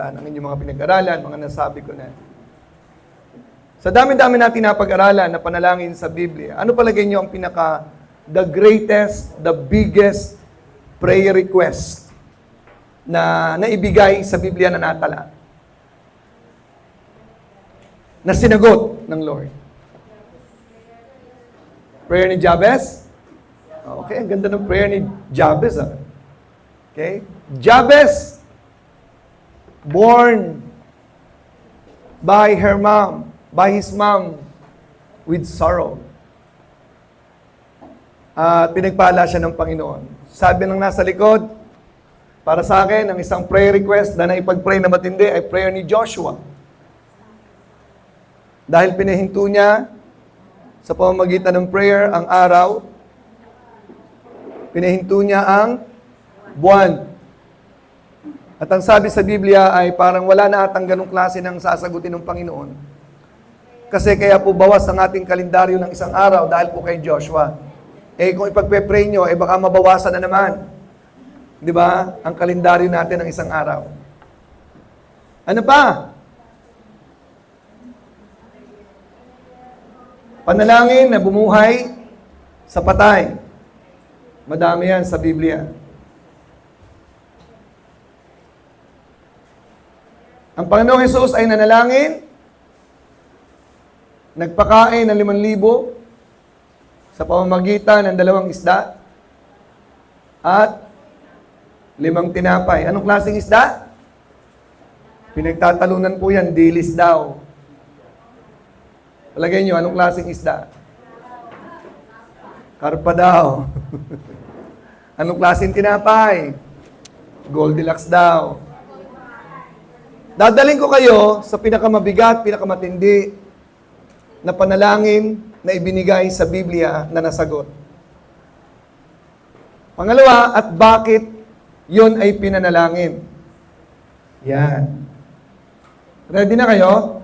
Ang inyong mga pinag-aralan, mga nasabi ko na. Sa dami-dami natin napag-aralan na panalangin sa Biblia, ano palagay niyo ang the greatest, the biggest prayer request na naibigay sa Biblia na natala? Na sinagot ng Lord. Prayer ni Jabez? Okay, ang ganda ng prayer ni Jabez. Okay? Jabez, born by his mom, with sorrow. At pinagpala siya ng Panginoon. Sabi ng nasa likod, para sa akin, ang isang prayer request na naipag-pray na matindi ay prayer ni Joshua. Dahil pinahinto niya sa pamamagitan ng prayer ang araw, pinahinto niya ang buwan. At ang sabi sa Biblia ay parang wala na atang ganong klase ng sasagutin ng Panginoon. Kasi kaya po bawas ang ating kalendaryo ng isang araw dahil po kay Joshua. Kung ipagpe-pray nyo, baka mabawasan na naman. Di ba? Ang kalendaryo natin ng isang araw. Ano pa? Panalangin na bumuhay sa patay. Madami yan sa Biblia. Ang Panginoong Hesus ay nanalangin, nagpakain ng 5,000 sa pamamagitan ng 2 isda at 5 tinapay. Anong klaseng isda? Pinagtatalunan po yan, dilis daw. Palagay nyo, anong klaseng isda? Karpa daw. Anong klaseng tinapay? Goldilocks daw. Dadaling ko kayo sa pinakamabigat, pinakamatindi na panalangin na ibinigay sa Biblia na nasagot. Pangalawa, at bakit yon ay pinanalangin? Yan. Ready na kayo?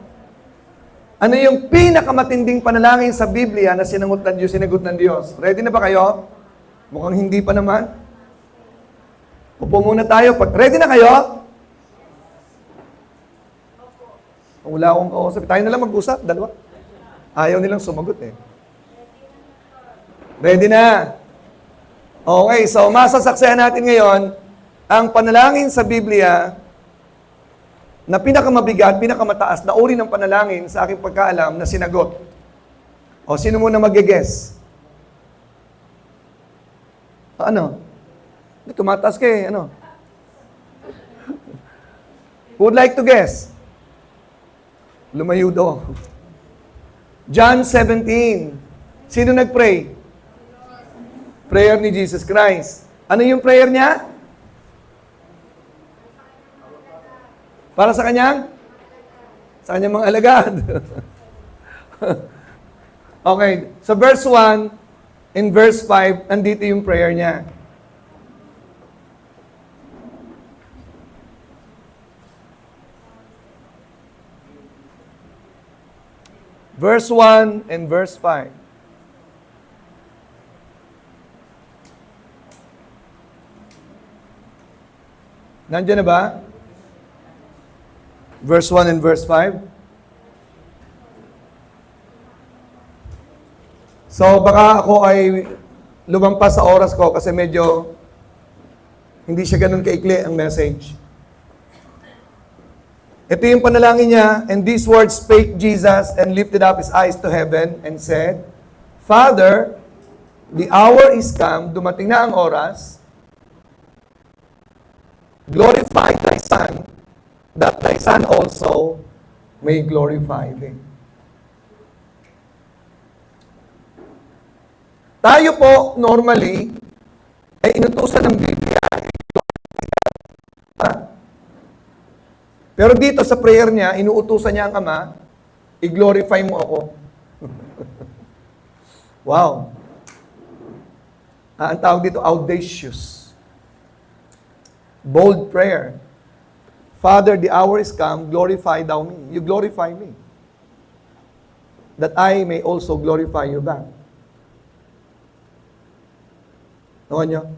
Ano yung pinakamatinding panalangin sa Biblia na sinagot ng Diyos? Ready na ba kayo? Mukhang hindi pa naman. Upo muna tayo. Ready na kayo? Kung wala akong kausap, tayo na lang mag-usap, dalawa. Ayaw nilang sumagot eh. Ready na? Okay, so masasaksihan natin ngayon ang panalangin sa Biblia na pinakamabigat, pinakamataas na uri ng panalangin sa aking pagkaalam na sinagot. O, sino muna mag-guess? Ano? Tumataas ka eh, ano? Who would like to guess? Lumayo daw. John 17. Sino nag-pray? Prayer ni Jesus Christ. Ano yung prayer niya? Para sa kanyang? Sa kanyang mga alagad. Okay. Sa verse 1 and verse 5, nandito yung prayer niya. Verse 1 and verse 5. Nandiyan na ba? Verse 1 and verse 5. So, baka ako ay lumampas sa oras ko kasi medyo hindi siya ganun kaikli ang message. Ito yung panalangin niya, and these words spake Jesus and lifted up his eyes to heaven and said, Father, the hour is come, dumating na ang oras, glorify thy Son, that thy Son also may glorify thee. Tayo po, normally, ay inutusan ng Biblia. Pero dito sa prayer niya, inuutusan niya ang Ama, i-glorify mo ako. Wow. Ang tawag dito, audacious. Bold prayer. Father, the hour is come, glorify thou me. You glorify me. That I may also glorify you back. Nakuha niyo?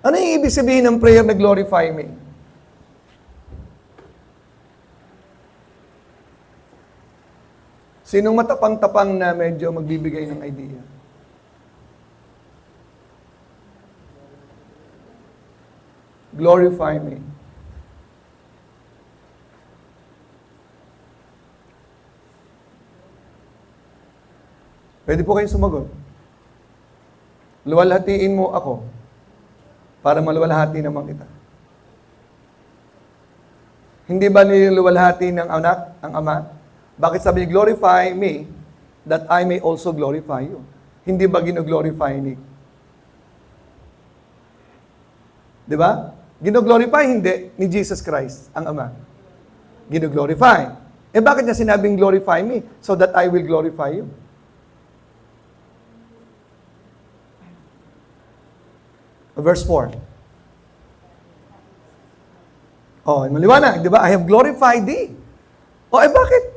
Ano yung ibig sabihin ng prayer na glorify me? Sinong matapang-tapang na medyo magbibigay ng idea? Glorify me. Pwede po kayong sumagot. Luwalhatiin mo ako para maluwalhati naman kita. Hindi ba niluwalhati ng anak, ang ama? Bakit sabi, glorify me, that I may also glorify you? Hindi ba gino-glorify ni? Di ba? Gino-glorify hindi ni Jesus Christ, ang ama. Gino-glorify. Eh bakit niya sinabing glorify me? So that I will glorify you. Verse 4. Oh, maliwanag, di ba? I have glorified thee. Oh, eh bakit?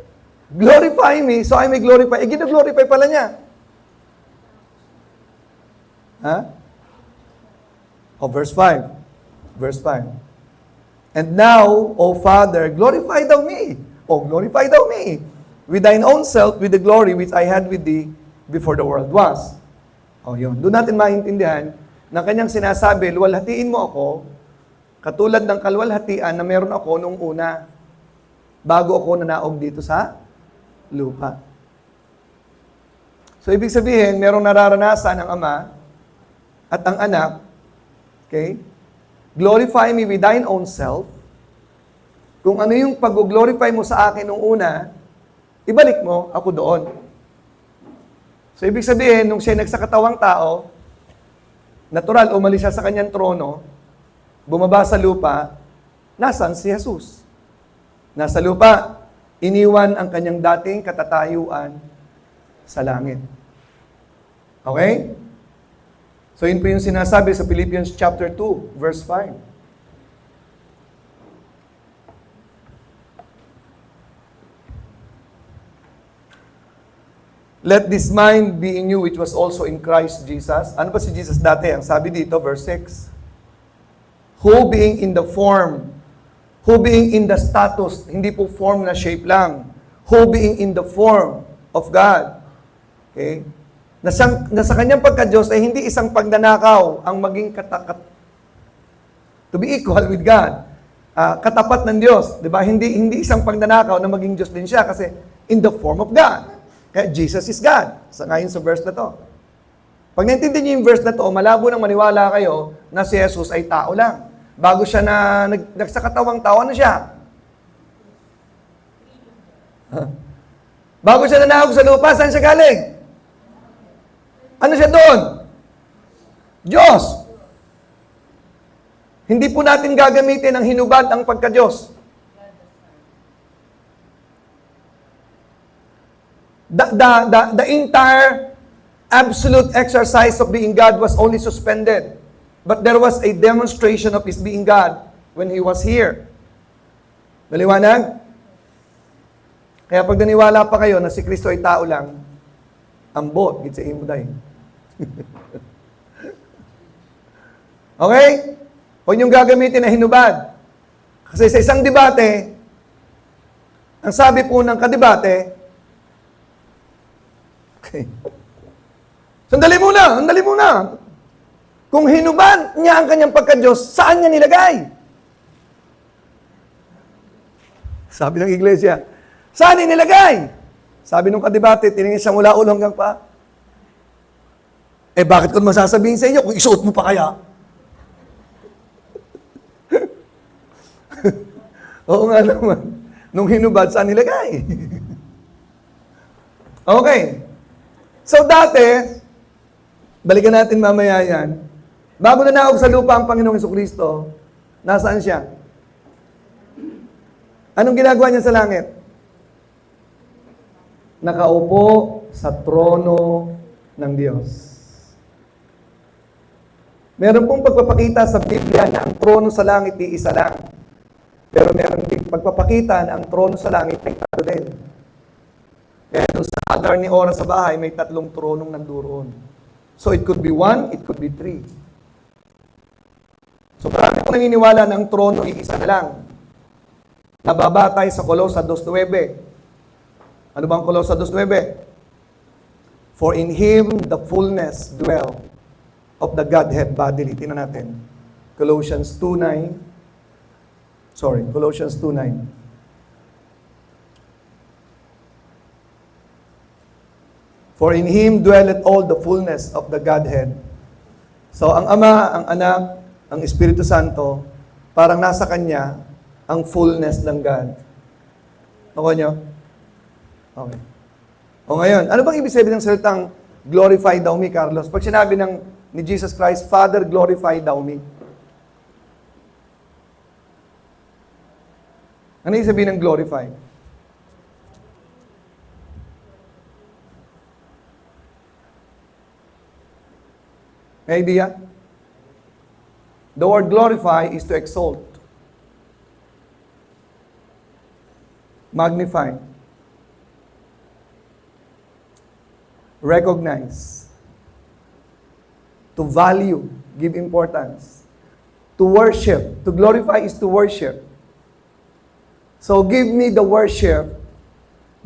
Glorify me, so I may glorify. Eh, gina-glorify pala niya. Ha? Oh, verse 5. Verse 5. And now, O Father, glorify thou me. Oh, glorify thou me. With thine own self, with the glory which I had with thee before the world was. Oh, yun. Doon natin maintindihan na kanyang sinasabi, luwalhatiin mo ako, katulad ng kaluwalhatian na meron ako nung una, bago ako nanaog dito sa lupa. So, ibig sabihin, merong nararanasan ang ama at ang anak, okay? Glorify me with thine own self. Kung ano yung pag-glorify mo sa akin nung una, ibalik mo ako doon. So, ibig sabihin, nung siya nagsakatawang tao, natural, umalis siya sa kanyang trono, bumaba sa lupa, nasan si Jesus? Nasa lupa, iniwan ang kanyang dating katatayuan sa langit. Okay? So, yun po yung sinasabi sa Philippians chapter 2, verse 5. Let this mind be in you which was also in Christ Jesus. Ano ba si Jesus dati? Ang sabi dito, verse 6. Who being in the form, who being in the status, hindi po form na shape lang. Who being in the form of God. Okay? Nasa kanyang pagka-Diyos ay hindi isang pagnanakaw ang maging to be equal with God. Katapat ng Diyos. Di ba? Hindi isang pagnanakaw na maging Diyos din siya kasi in the form of God. Kaya Jesus is God. Ngayon sa verse na to. Pag naintindihan niyo yung verse na to, malabo nang maniwala kayo na si Jesus ay tao lang. Bago siya na nagsakatawang tao, ano siya? Bago siya nanahog sa lupa, saan siya galing? Ano siya doon? Diyos. Hindi po natin gagamitin ang hinubad ang pagka-Diyos. The entire absolute exercise of being God was only suspended. But there was a demonstration of His being God when He was here. Maliwanag? Kaya pag naniwala pa kayo na si Kristo ay tao lang, ambot, gitsa imuday. Okay? Huwag niyong gagamitin na hinubad. Kasi sa isang debate, ang sabi po ng kadebate, okay, sandali muna. Kung hinubad niya ang kanyang pagka-Diyos, saan niya nilagay? Sabi ng iglesia, saan niya nilagay? Sabi ng kadebate, tiningin siya mula ulo hanggang pa. Eh bakit ko masasabihin sa inyo kung isuot mo pa kaya? Oo nga naman. Nung hinubad, saan nilagay? Okay. So dati, balikan natin mamaya yan. Bago nanahog sa lupa ang Panginoong Jesucristo, nasaan siya? Anong ginagawa niya sa langit? Nakaupo sa trono ng Diyos. Meron pong pagpapakita sa Biblia na ang trono sa langit di isa lang. Pero meron din pagpapakita na ang trono sa langit ay tatlo din. Kaya doon sa altar ni Ora sa bahay, may 3 tronong nanduroon. So it could be 1, it could be 3. So marami kong naniniwala na ang trono ay isa na lang. Nababatay sa Colosa 2:9. Ano bang Kolosas 2:9? For in Him the fullness dwell of the Godhead bodily. Tingnan natin. Colossians 2:9. Colossians 2:9. For in Him dwelleth all the fullness of the Godhead. So, ang Ama, ang Anak, ang Espiritu Santo, parang nasa Kanya ang fullness ng God. Nakuha nyo? Okay. O ngayon, ano bang ibig sabihin ng salitang glorify thou me, Carlos? Pag sinabi ni Jesus Christ, Father, glorify thou me. Ano ibig sabihin ng glorify? May idea? The word glorify is to exalt, magnify, recognize, to value, give importance, to worship. To glorify is to worship. So give me the worship,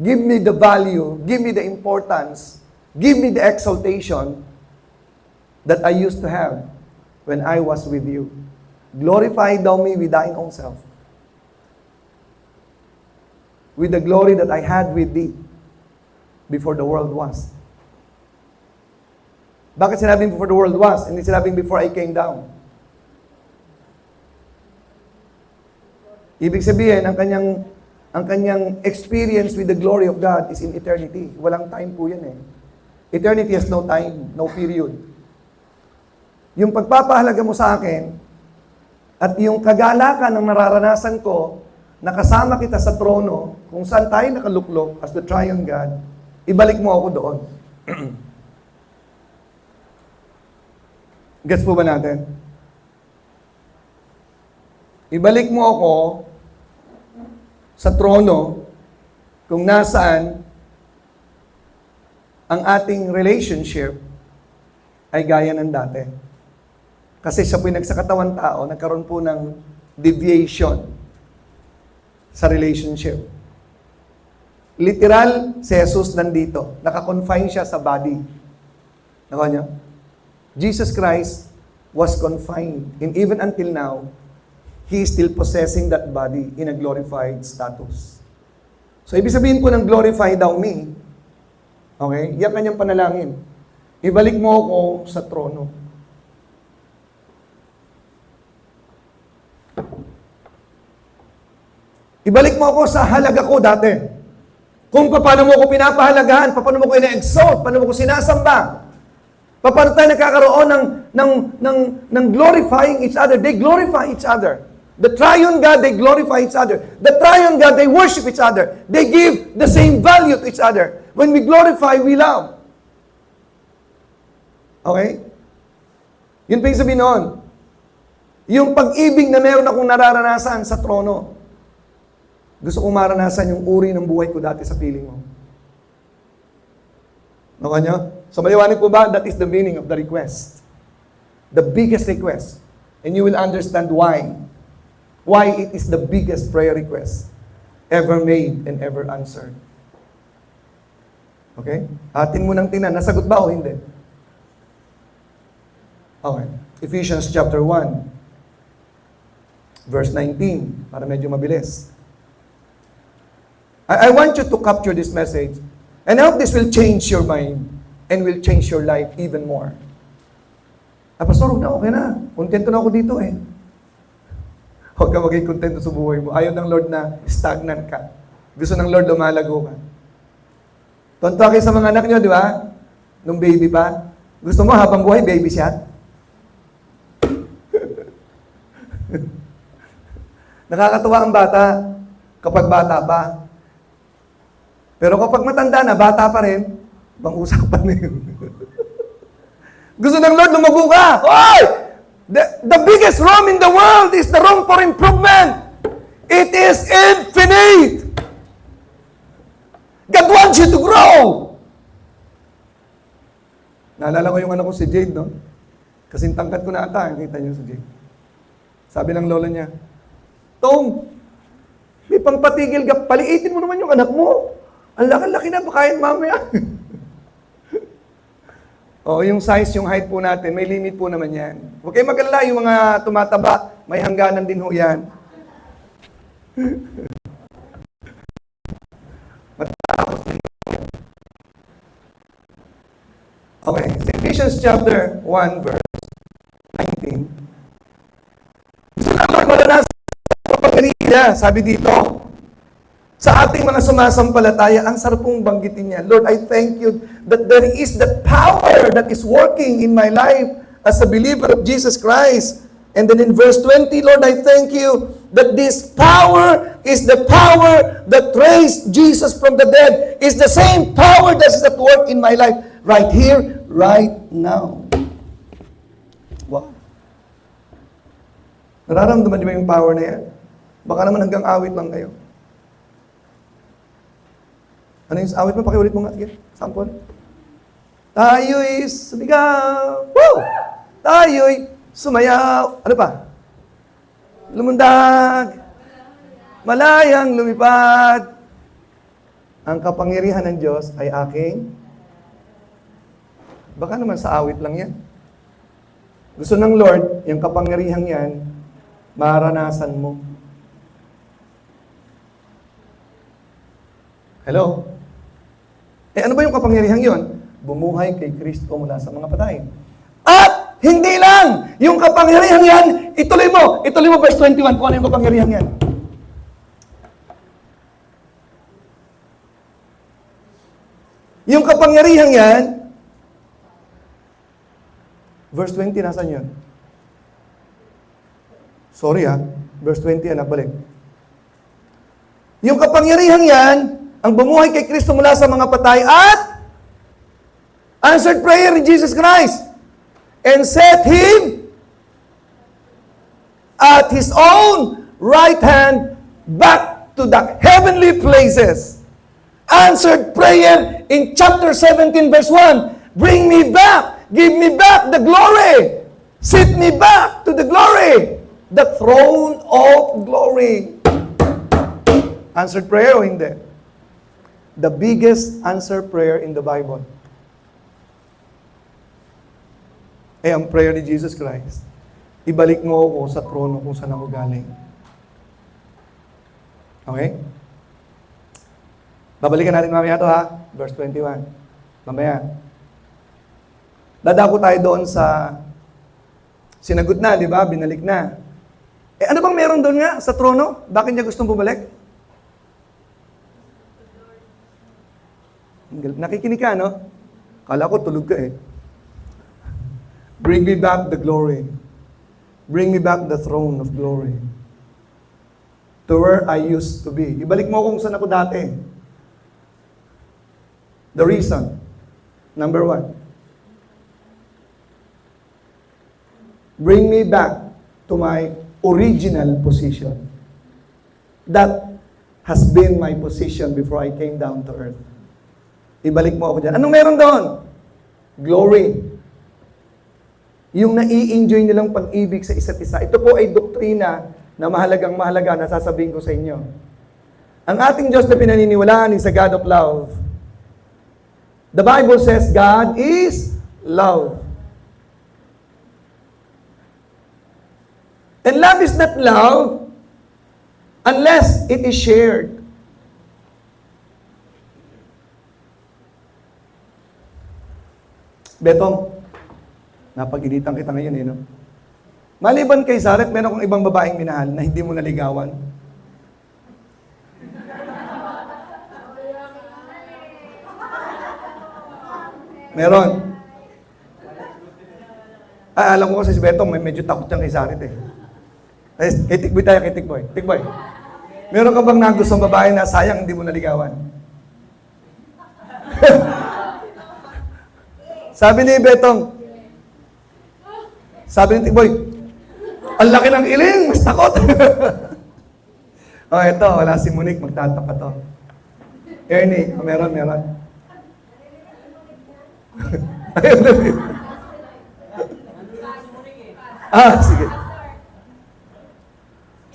give me the value, give me the importance, give me the exaltation that I used to have when I was with you. Glorify thou me with thine own self, with the glory that I had with thee before the world was. Bakit sinabing before the world was? Hindi sinabing before I came down. Ibig sabihin, ang kanyang experience with the glory of God is in eternity. Walang time po yan eh. Eternity has no time, no period. Yung pagpapahalaga mo sa akin at yung kagalakan ng nararanasan ko, nakasama kita sa trono, kung saan tayo nakaluklok as the triune God, ibalik mo ako doon. Gets po ba natin? Ibalik mo ako sa trono kung nasaan ang ating relationship ay gaya ng dati. Kasi siya po'y nagsakatawan tao, nagkaroon po ng deviation sa relationship. Literal, si Jesus nandito. Nakakonfine siya sa body. Nakuha niyo? Jesus Christ was confined. And even until now, He is still possessing that body in a glorified status. So, ibig sabihin po ng glorify thou me, okay? Yan kanyang panalangin. Ibalik mo ako sa trono. Ibalik mo ako sa halaga ko dati. Kung paano mo ako pinapahalagahan, paano mo ko ina-exalt, paano mo ko sinasamba, paano tayo nagkakaroon ng glorifying each other. They glorify each other. The triune God, they glorify each other. The triune God, they worship each other. They give the same value to each other. When we glorify, we love. Okay? Yun pa yung sabihin noon. Yung pag-ibig na meron akong nararanasan sa trono. Gusto kong maranasan yung uri ng buhay ko dati sa piling mo. Nakuha nyo? So maliwanag po ba? That is the meaning of the request. The biggest request. And you will understand why. Why it is the biggest prayer request ever made and ever answered. Okay? Atin mo nang tingnan. Nasagot ba o hindi? Okay. Ephesians chapter 1. Verse 19. Para medyo mabilis. I want you to capture this message. And I hope this will change your mind and will change your life even more. Pastor, na okay na. Kontento na ako dito eh. Huwag ka maging kontento sa buhay mo. Ayaw ng Lord na stagnant ka. Gusto ng Lord lumalago ka. Tonto kayo sa mga anak nyo, di ba? Nung baby pa. Gusto mo habang buhay, baby siya? Nakakatuwa ang bata kapag bata pa. Pero kapag matanda na, bata pa rin, bang usapan na yun. Gusto ng Lord, lumago ka! Hoy! The biggest room in the world is the room for improvement. It is infinite. God wants you to grow. Naalala ko yung anak ko si Jade, no? Kasing tangkat ko na ata, nakita niyo si Jade. Sabi ng lola niya, Tong, may pampatigil ka, paliitin mo naman yung anak mo. Ang laki-laki na, baka yan mamaya. O, yung size, yung height po natin, may limit po naman yan. Huwag kayong mag-alala, yung mga tumataba, may hangganan din ho yan. Matapos din. Okay, sa Ephesians chapter 1, verse 19. Gusto naman maranasan ang kanina, sabi dito, sa ating mga sumasampalataya, ang sarap pong banggitin niya. Lord, I thank you that there is the power that is working in my life as a believer of Jesus Christ. And then in verse 20, Lord, I thank you that this power is the power that raised Jesus from the dead, is the same power that is at work in my life right here, right now. Wow. Nararamdaman niyo ba yung power na yan? Baka naman hanggang awit lang kayo. Ano yung awit mo? Pakiulit mo nga. Sige, sample. Tayo'y sumigaw. Woo! Tayo'y sumayaw. Ano pa? Lumundag. Malayang lumipad. Ang kapangyarihan ng Diyos ay aking. Baka naman sa awit lang yan. Gusto ng Lord, yung kapangyarihan yan, maranasan mo. Hello? Ano ba yung kapangyarihan yon? Bumuhay kay Kristo mula sa mga patay. At hindi lang! Yung kapangyarihan yan, ituloy mo verse 21, kung ano yung kapangyarihan yan. Yung kapangyarihan yan, verse 20, nasan yun? Sorry verse 20 anak, balik. Yung kapangyarihan yan, ang bumuhay kay Kristo mula sa mga patay at answered prayer in Jesus Christ and set Him at His own right hand back to the heavenly places. Answered prayer in chapter 17 verse 1. Bring me back, give me back the glory, sit me back to the glory, the throne of glory. Answered prayer o hindi? The biggest answer prayer in the Bible. Ang prayer ni Jesus Christ. Ibalik mo ako sa trono kung saan ako galing. Okay? Babalikan natin mamaya ito Verse 21. Mamaya. Dadako tayo doon sa sinagot na, di ba? Binalik na. Ano bang meron doon nga sa trono? Bakit niya gustong bumalik? Nakikinig ka, no? Kala ko tulog ka eh. Bring me back the glory. Bring me back the throne of glory. To where I used to be. Ibalik mo kung saan ako dati. The reason. Number 1. Bring me back to my original position. That has been my position before I came down to earth. Ibalik mo ako dyan. Anong meron doon? Glory. Yung nai-enjoy nilang pag-ibig sa isa't isa. Ito po ay doktrina na mahalagang mahalaga na sasabihin ko sa inyo. Ang ating Diyos na pinaniniwalaan is a God of love. The Bible says God is love. And love is not love unless it is shared. Betong, napag-initan kita ngayon no? Maliban kay Zaret, meron kong ibang babaeng minahal na hindi mo naligawan. Meron. Alam ko kasi si Betong, medyo takot siyang kay Zaret eh. Kay Tikboy tayo, kay Tikboy. Tikboy, meron ka bang nagustong babae na sayang hindi mo naligawan? Sabi ni Betong, sabi ni Tikboy, ang laki ng iling, mas takot. Ito, wala si Monique, magtataka to. Ernie, meron. Sige.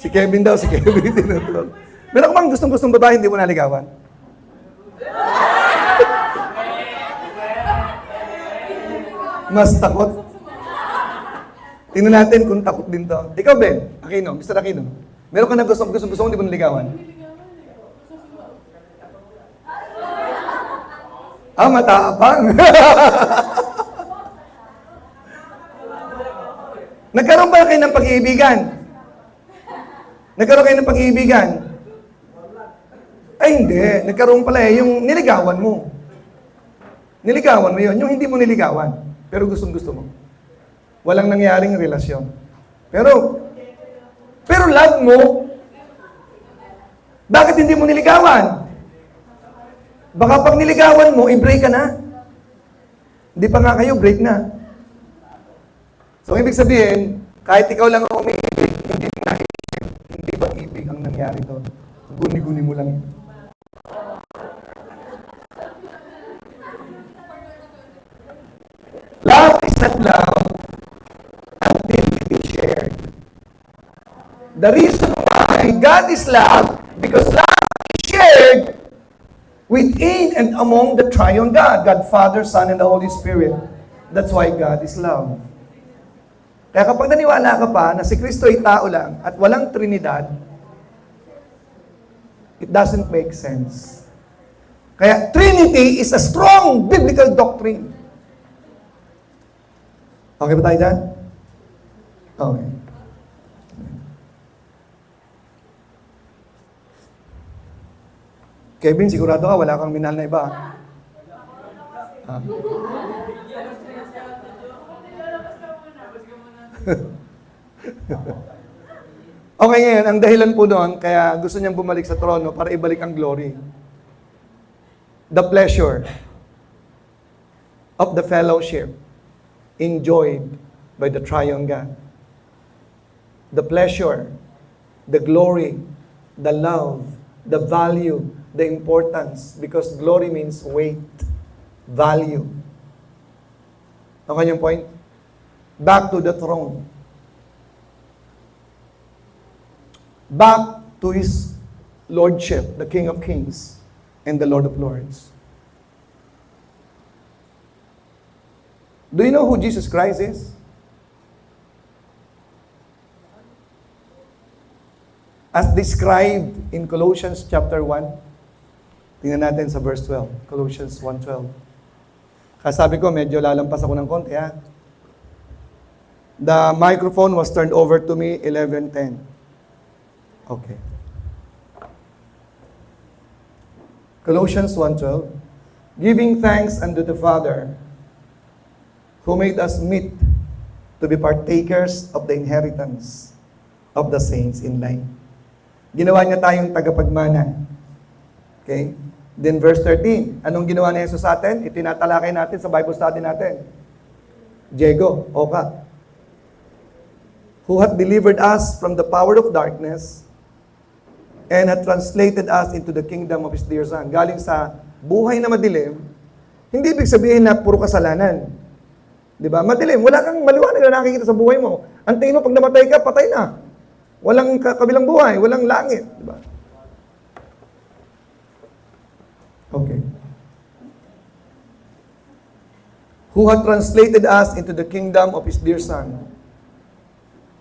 Si Kevin daw, si Kevin tinutulog. Meron ka bang gustong babae, hindi mo naligawan? Mas takot. Tingnan natin kung takot din to. Ikaw, Ben, Aquino, Mr. Aquino. Meron ka na gusto mo, di mo niligawan? Matapang. Nagkaroon ba kayo ng pag-iibigan? Nagkaroon kayo ng pag-iibigan? Ay, hindi. Nagkaroon pala yung niligawan mo. Niligawan mo yun. Yung hindi mo niligawan. Pero gustong-gusto mo. Walang nangyaring relasyon. Pero love mo, bakit hindi mo niligawan? Baka pag niligawan mo, i-break ka na. Hindi pa nga kayo, break na. So, ibig sabihin, kahit ikaw lang ang umiibig, hindi mo naisip, hindi ba ibig ang nangyari doon? Guni-guni mo lang. Love is not love until it is shared. The reason why God is love, because love is shared within and among the triune God, God Father, Son, and the Holy Spirit. That's why God is love. Kaya kapag naniwala ka pa na si Kristo ay tao lang at walang Trinidad, it doesn't make sense. Kaya Trinity is a strong biblical doctrine. Okay ba tayo dyan? Okay. Kevin, sigurado ka, wala kang minahal na iba. Okay ngayon, ang dahilan po doon, kaya gusto niyang bumalik sa trono para ibalik ang glory. The pleasure of the fellowship enjoyed by the triune God. The pleasure, the glory, the love, the value, the importance, because glory means weight, value. Okay yung point? Back to the throne. Back to His Lordship, the King of Kings and the Lord of Lords. Do you know who Jesus Christ is? As described in Colossians chapter 1, tingnan natin sa verse 12. Colossians 1:12. Kasabi ko, medyo lalampas ako ng konti, ha? The microphone was turned over to me 11:10. Okay. Colossians 1:12. Giving thanks unto the Father, who made us meet to be partakers of the inheritance of the saints in light. Ginawa niya tayong tagapagmana. Okay? Then verse 13, anong ginawa ni Jesus sa atin? Itinatalakay natin sa Bible study natin. Diego, Oka. Who hath delivered us from the power of darkness and hath translated us into the kingdom of His dear Son. Galing sa buhay na madilim, hindi ibig sabihin na puro kasalanan. Di ba? Madilim. Wala kang maliwanag na nakikita sa buhay mo. Ang tingin mo, pag namatay ka, patay na. Walang kabilang buhay, walang langit. Di ba? Okay. Who had translated us into the kingdom of His dear Son.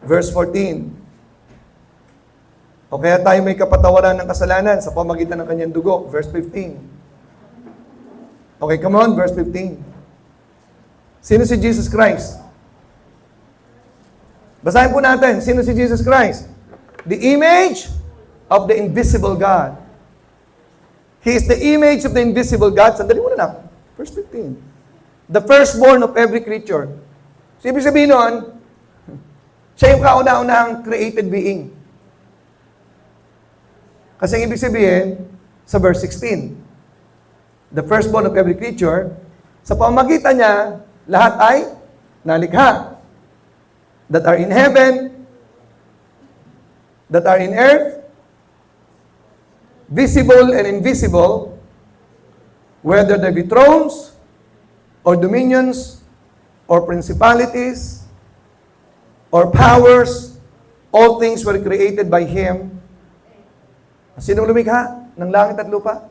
Verse 14. O kaya tayo may kapatawaran ng kasalanan sa pamagitan ng kanyang dugo. Verse 15. Okay, come on, verse 15. Sino si Jesus Christ? Basahin po natin, sino si Jesus Christ? The image of the invisible God. He is the image of the invisible God. Sandali muna na. Verse 15. The firstborn of every creature. So, ibig sabihin nun, siya yung kauna-unahang created being. Kasi ang ibig sabihin, sa verse 16, the firstborn of every creature, sa pamagitan niya, lahat ay nalikha. That are in heaven, that are in earth, visible and invisible, whether they be thrones, or dominions, or principalities, or powers, all things were created by Him. Sinong lumikha ng langit at lupa?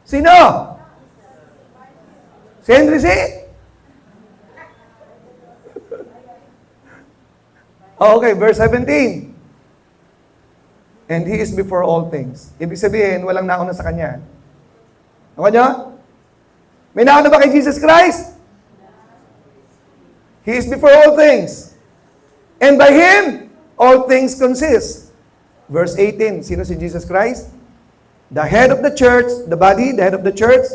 Sino? Si Henry C? Okay, verse 17. And He is before all things. Ibig sabihin, walang nauna sa Kanya. Ako nyo? May nauna ba kay Jesus Christ? He is before all things. And by Him, all things consist. Verse 18, sino si Jesus Christ? The head of the church, the body, the head of the church,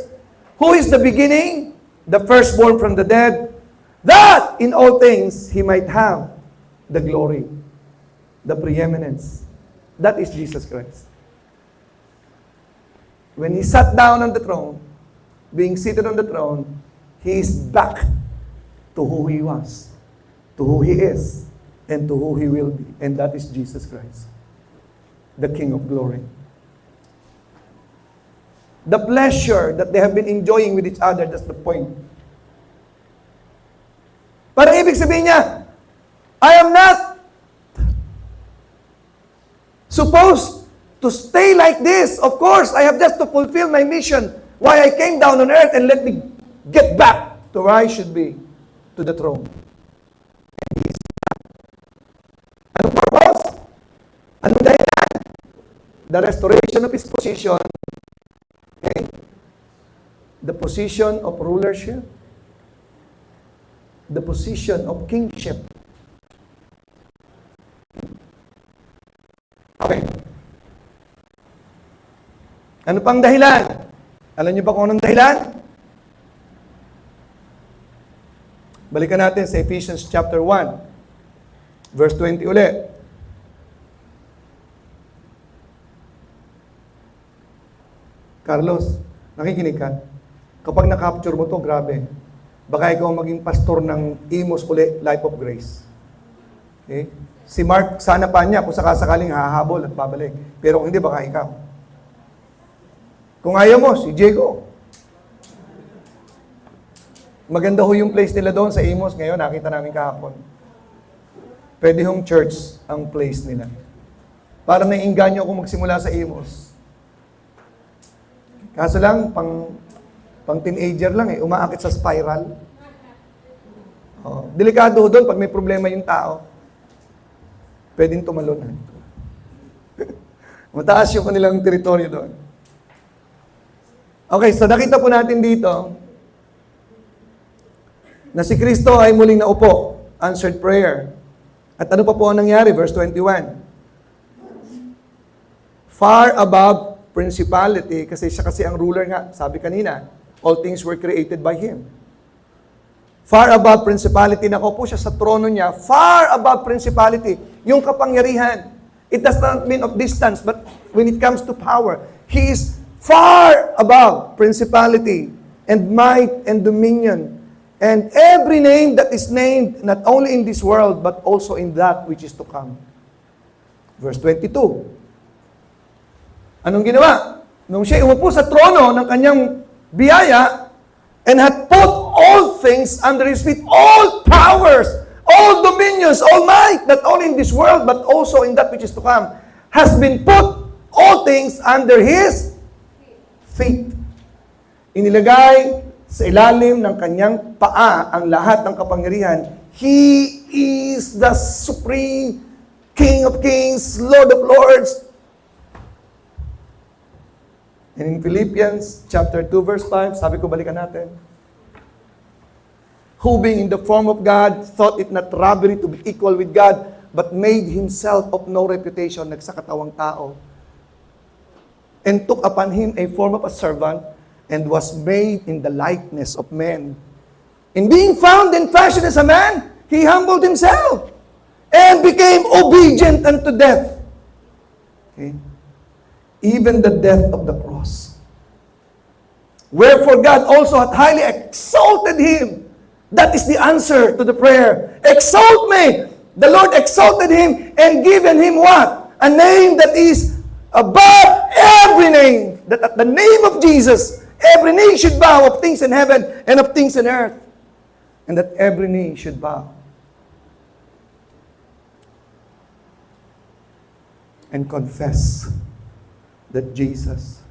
who is the beginning, the firstborn from the dead, that in all things He might have the glory, the preeminence. That is Jesus Christ. When He sat down on the throne, being seated on the throne, He is back to who He was, to who He is, and to who He will be. And that is Jesus Christ, the King of glory. The pleasure that they have been enjoying with each other, that's the point. Parang ibig sabihin niya, I am not supposed to stay like this. Of course, I have just to fulfill my mission. Why I came down on earth, and let me get back to where I should be, to the throne. Anong purpose? Anong dahilan? The restoration of His position. Okay? The position of rulership. The position of kingship. Okay. Ano pang dahilan? Alam niyo ba kung anong dahilan? Balikan natin sa Ephesians chapter 1, verse 20 ulit. Carlos, nakikinig ka? Kapag na-capture mo to, grabe. Baka ikaw maging pastor ng Imos uli, Life of Grace. Okay? Si Mark, sana pa niya kung sakasakaling hahabol at babalik. Pero kung hindi, baka ikaw. Kung ayaw mo, si Diego. Maganda ho yung place nila doon sa Imos. Ngayon, nakita namin kahapon. Pwede hong church ang place nila. Parang naiinganyo ako magsimula sa Imos. Kaso lang, pang teenager lang umaakit sa spiral. Delikado doon pag may problema yung tao. Pwedeng tumalon. Mataas yung kanilang teritoryo doon. Okay, so nakita po natin dito na si Kristo ay muling naupo, answered prayer. At ano pa po ang nangyari? Verse 21. Far above principality, kasi siya kasi ang ruler nga, sabi kanina, all things were created by Him. Far above principality, nakaupo siya sa trono niya, far above principality, yung kapangyarihan. It does not mean of distance, but when it comes to power, He is far above principality and might and dominion and every name that is named not only in this world but also in that which is to come. Verse 22. Anong ginawa? Nung siya umupo sa trono ng kanyang biyaya and had put all things under His feet, all powers, all dominions, all might, not only in this world but also in that which is to come, has been put all things under His feet. Inilagay sa ilalim ng kanyang paa ang lahat ng kapangyarihan. He is the supreme King of kings, Lord of lords. And in Philippians chapter 2 verse 5, sabi ko balikan natin. Who being in the form of God, thought it not robbery to be equal with God, but made Himself of no reputation, nagsakatawang tao, and took upon Him a form of a servant, and was made in the likeness of men. In being found in fashion as a man, He humbled Himself, and became obedient unto death. Okay? Even the death of the cross. Wherefore God also hath highly exalted Him. That is the answer to the prayer. Exalt me! The Lord exalted Him and given Him what? A name that is above every name. That at the name of Jesus, every knee should bow, of things in heaven and of things in earth. And that every knee should bow. And confess that Jesus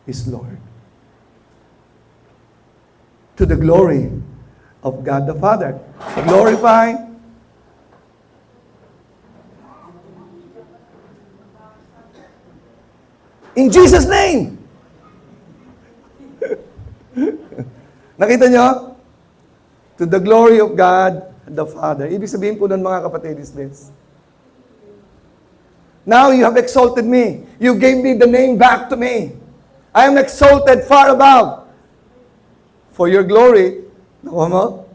is Lord. To the glory of God the Father. Glorify in Jesus' name. Nakita nyo? To the glory of God the Father. Ibig sabihin po nun, mga kapatid, is this. Now you have exalted me. You gave me the name back to me. I am exalted far above. For your glory, nakuha mo?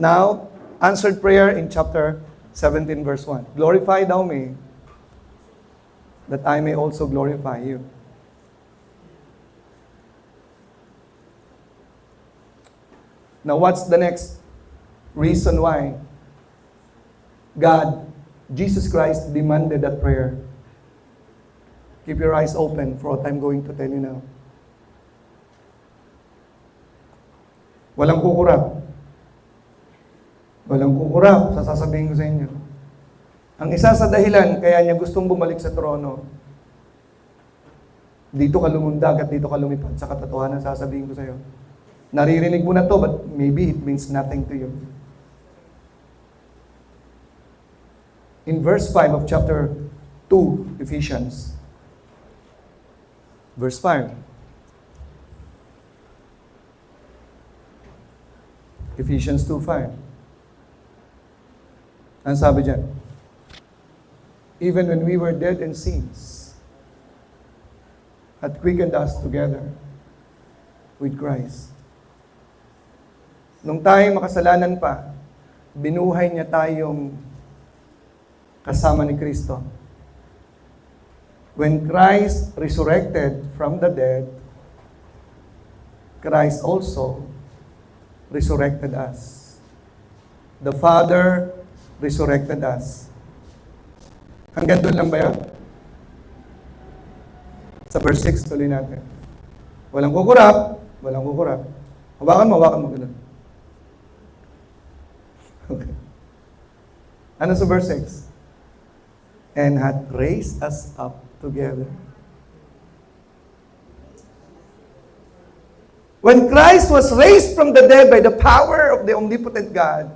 Now, answered prayer in chapter 17, verse 1. Glorify thou me, that I may also glorify you. Now, what's the next reason why God, Jesus Christ, demanded that prayer? Keep your eyes open for what I'm going to tell you now. Walang kukurap. Walang kukurap sa sasabihin ko sa inyo. Ang isa sa dahilan kaya niya gustong bumalik sa trono, dito ka lumundag at dito ka lumipad sa katotohanan sasabihin ko sa iyo. Naririnig mo na to, but maybe it means nothing to you. In verse 5 of chapter 2, Ephesians, verse 5. Ephesians 2:5. Ang sabi dyan, even when we were dead in sins, hath quickened us together with Christ. Nung tayo makasalanan pa, binuhay niya tayong kasama ni Kristo. When Christ resurrected from the dead, Christ also resurrected us. The Father resurrected us. Hanggang doon lang ba yun? Sa verse 6, tuloy natin. Walang kukurap, walang kukurap. Hawakan mo ganun. Okay. Ano sa verse 6? And hath raised us up together. When Christ was raised from the dead by the power of the omnipotent God,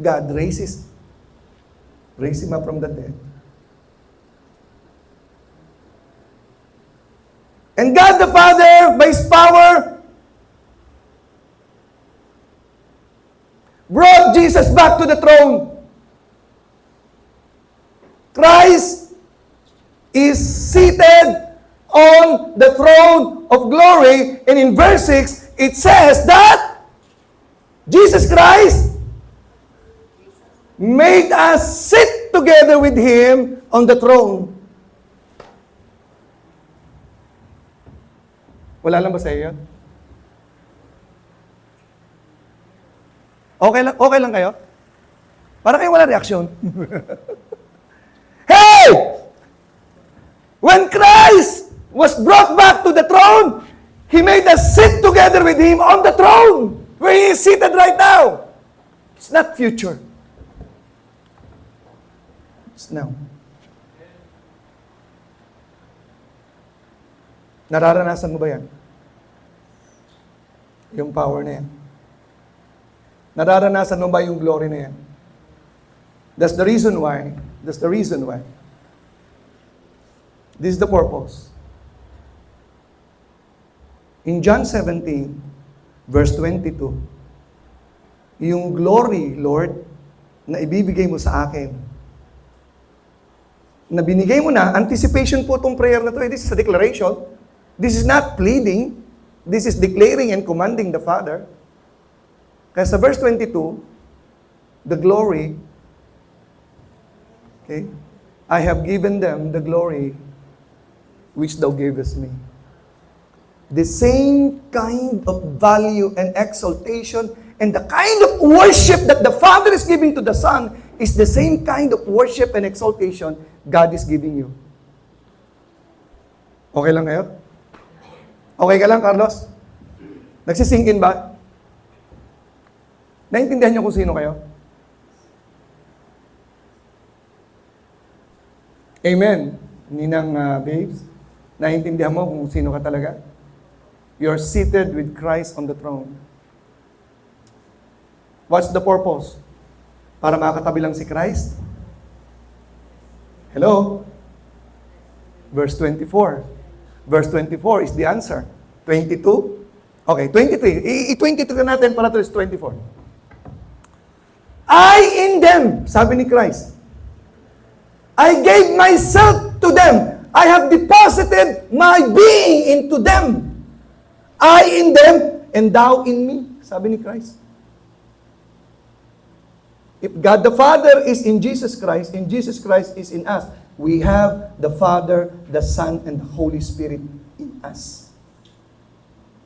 God raised him up from the dead. And God the Father, by His power, brought Jesus back to the throne. Christ is seated on the throne of glory, and in verse 6, it says that Jesus Christ made us sit together with Him on the throne. Wala lang ba sa iyo? Okay lang kayo? Para kayo wala reaksyon. Hey! When Christ was brought back to the throne, He made us sit together with Him on the throne, where He is seated right now. It's not future. It's now. Nararanasan mo ba yan? Yung power na yan. Nararanasan mo ba yung glory na yan? That's the reason why. This is the purpose. In John 17, verse 22, yung glory, Lord, na ibibigay mo sa akin, na binigay mo na, anticipation po itong prayer na to. This is a declaration. This is not pleading. This is declaring and commanding the Father. Kaya sa verse 22, the glory, okay, I have given them the glory which thou gavest me. The same kind of value and exaltation and the kind of worship that the Father is giving to the Son is the same kind of worship and exaltation God is giving you. Okay lang kayo? Okay ka lang, Carlos? Nagsisink in ba? Naintindihan niyo kung sino kayo? Amen. Ninang babes. Naiintindihan mo kung sino ka talaga? You're seated with Christ on the throne. What's the purpose? Para makatabi lang si Christ? Hello? Verse 24. Verse 24 is the answer. 22? Okay, 23. I-23 natin para to is 24. I in them, sabi ni Christ, I gave myself to them. I have deposited my being into them. I in them, and thou in me, sabi ni Christ. If God the Father is in Jesus Christ, and Jesus Christ is in us, we have the Father, the Son, and the Holy Spirit in us.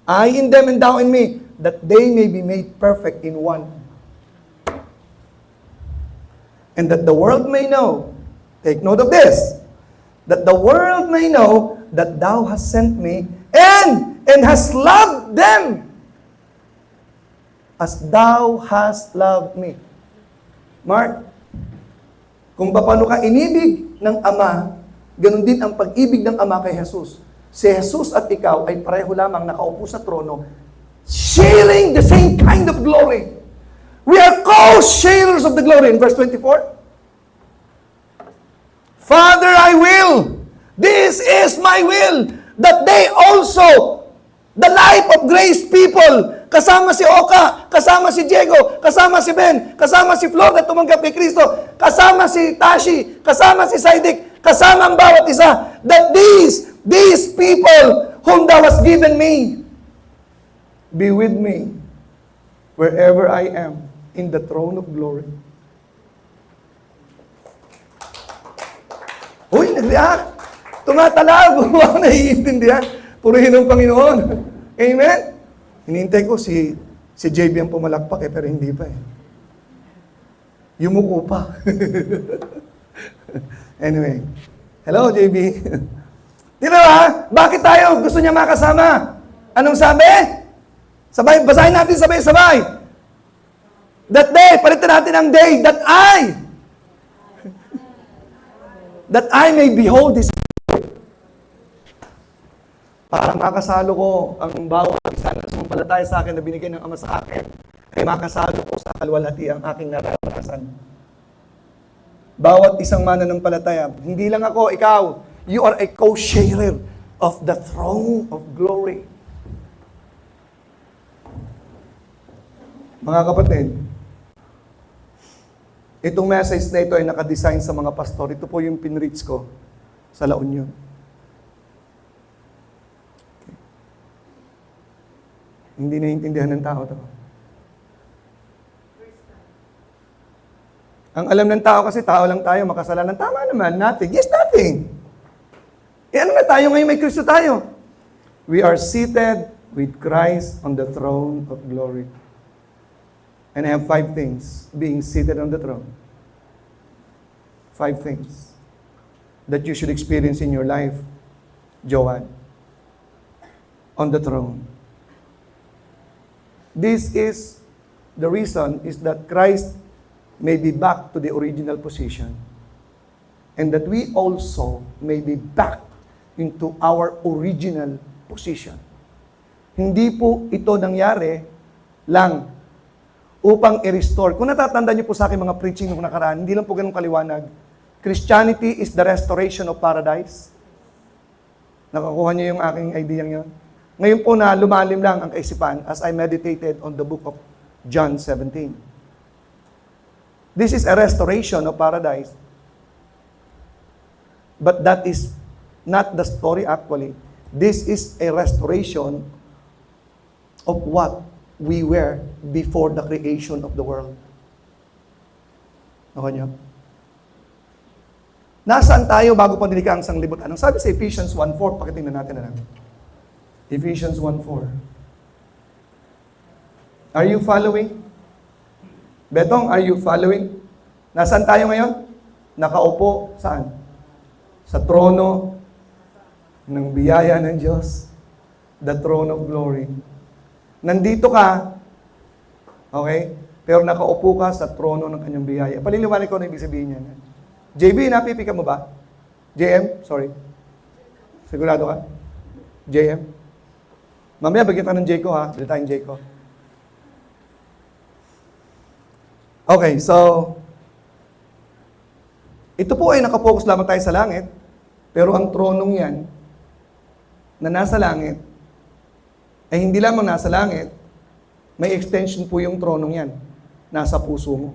I in them and thou in me, that they may be made perfect in one. And that the world may know, take note of this, that the world may know that thou hast sent me and hast loved them as thou hast loved me. Mark, kung paano ka inibig ng Ama, ganun din ang pag-ibig ng Ama kay Jesus. Si Jesus at ikaw ay pareho lamang nakaupo sa trono, sharing the same kind of glory. We are co-sharers of the glory. In verse 24, Father, I will, this is my will, that they also, the Life of Grace people, kasama si Oka, kasama si Diego, kasama si Ben, kasama si Flor na tumanggap kay Kristo, kasama si Tashi, kasama si Saidik, kasama ang bawat isa, that these people whom thou hast given me, be with me wherever I am in the throne of glory. Uy, nag-react. Tumatalab. Huwag naiintindihan. Purihin ng Panginoon. Amen? Hinihintay ko si JB ang pumalakpak pero hindi pa eh. Yumuko pa. Anyway. Hello, JB. Tira ba? Bakit tayo gusto niya makasama? Anong sabi? Sabay, basahin natin sabay-sabay. That day, palitan natin ang day, that I may behold His glory. Para makasalo ko ang bawat isa na sumampalataya sa akin na binigay ng Ama sa akin, ay makasalo ko sa kalwalhati ang aking nararanasan. Bawat isang mananampalataya, hindi lang ako, ikaw, you are a co-sharer of the throne of glory. Mga kapatid, itong message na ito ay nakadesign sa mga pastor. Ito po yung pinreach ko sa La Union. Okay. Hindi naiintindihan ng tao to. Ang alam ng tao kasi, tao lang tayo, makasalanan. Tama naman, nothing. Yes, nothing. Eh ano na tayo ngayon, may Kristo tayo. We are seated with Christ on the throne of glory. And I have 5 things being seated on the throne. 5 things that you should experience in your life, Joanne, on the throne. This is the reason is that Christ may be back to the original position and that we also may be back into our original position. Hindi po ito nangyari lang upang i-restore. Kung natatandaan niyo po sa akin mga preaching nung nakaraan, hindi lang po ganun kaliwanag. Christianity is the restoration of paradise. Nakakuha niyo yung aking idea yun? Ngayon po na lumalim lang ang kaisipan as I meditated on the book of John 17. This is a restoration of paradise. But that is not the story actually. This is a restoration of what we were before the creation of the world. Nakuha niyo? Nasaan tayo bago pa nilikha ang sanglibutan? Ang sabi sa Ephesians 1:4, pakitingnan natin na lang. Ephesians 1:4. Are you following? Betong, are you following? Nasaan tayo ngayon? Nakaupo, saan? Sa trono ng biyaya ng Diyos. The throne of glory. Nandito ka, okay? Pero nakaupo ka sa trono ng kanyang biyaya. Paliliwanag ko na ibig sabihin niya. JB, napipick mo ba? JM, sorry. Sigurado ka? JM? Mamaya bagyan ka ng J ko ha. Bili tayong J ko. Okay, so, ito po ay nakapokus lamang tayo sa langit, pero ang tronong yan, na nasa langit, ay hindi lamang nasa langit, may extension po yung tronong yan. Nasa puso mo.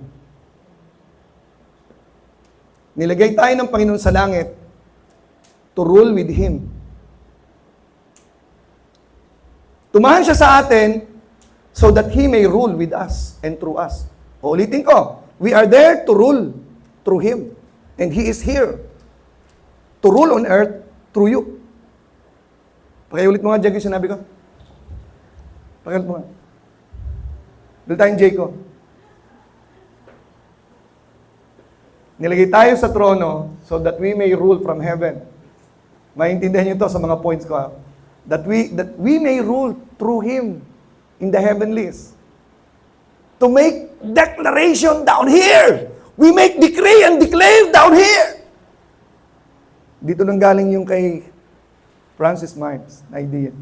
Nilagay tayo ng Panginoon sa langit to rule with Him. Tumahan siya sa atin so that He may rule with us and through us. Ulitin ko, we are there to rule through Him. And He is here to rule on earth through you. Pakiulit mo nga, Jag, yung sinabi ko. Pakiulit mo nga. Dali tayong J ko. Nilagay tayo sa trono so that we may rule from heaven. Maintindihan niyo to sa mga points ko. That we may rule through Him in the heavenlies. To make declaration down here. We make decree and declare down here. Dito nang galing yung kay Francis Myers na idea.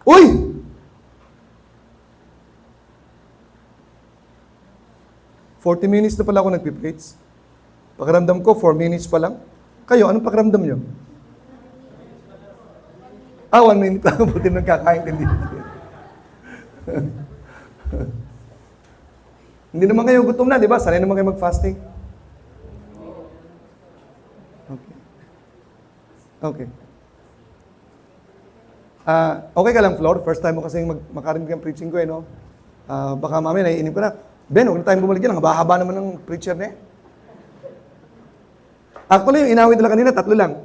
Uy! "40 minutes na pala ako nagpipreach. Pakiramdam ko, 4 minutes pa lang. Kayo, anong pakiramdam nyo?" 1 minute lang. Buti nang kakaintindi. Hindi naman kayo gutom na, di ba? Sanay naman kayo mag-fasting. Okay. Okay. Okay ka lang, Flor. First time mo kasi makarinig ang preaching ko, no? Baka mamaya naiinim ko na. Ben, huwag na tayong bumalik yan. Ang haba naman ng preacher na eh. Actually, yung inawit nila kanina, 3 lang.